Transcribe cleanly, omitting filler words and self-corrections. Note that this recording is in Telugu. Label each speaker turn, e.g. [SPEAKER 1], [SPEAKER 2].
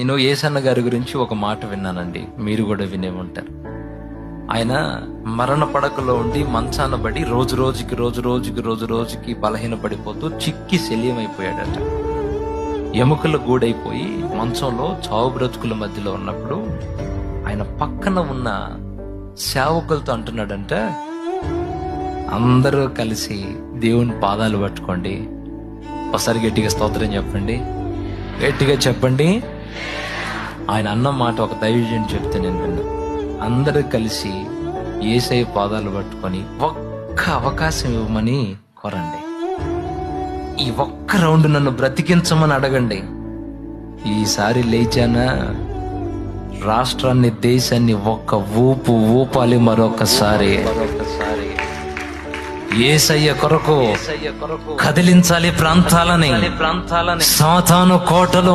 [SPEAKER 1] నేను యేసన్న గారి గురించి ఒక మాట విన్నానండి, మీరు కూడా వినే ఉంటారు. ఆయన మరణ పడకలో ఉండి మంచాన పడి రోజు రోజుకి బలహీన పడిపోతూ చిక్కి శల్యమైపోయాడట. ఎముకలు గూడైపోయి మంచంలో చావు బ్రతుకుల మధ్యలో ఉన్నప్పుడు ఆయన పక్కన ఉన్న సేవకులతో అంటున్నాడంట, అందరూ కలిసి దేవుని పాదాలు పట్టుకోండి. ఒకసారి గట్టిగా స్తోత్రం చెప్పండి, గట్టిగా చెప్పండి. ఆయన అన్న మాట ఒక దైవజనుడు చెప్తే నేను విన్నా. అందరూ కలిసి యేసయ్య పాదాలు పట్టుకొని ఒక్క అవకాశం ఇవ్వమని కోరండి. ఈ ఒక్క రౌండ్ నన్ను బ్రతికించమని అడగండి. ఈసారి లేచానా రాష్ట్రాన్ని, దేశాన్ని ఒక్క ఊపాలి మరొకసారి. యేసయ్య కొరకు కదిలించాలి ప్రాంతాలని. సాతాను కోటలు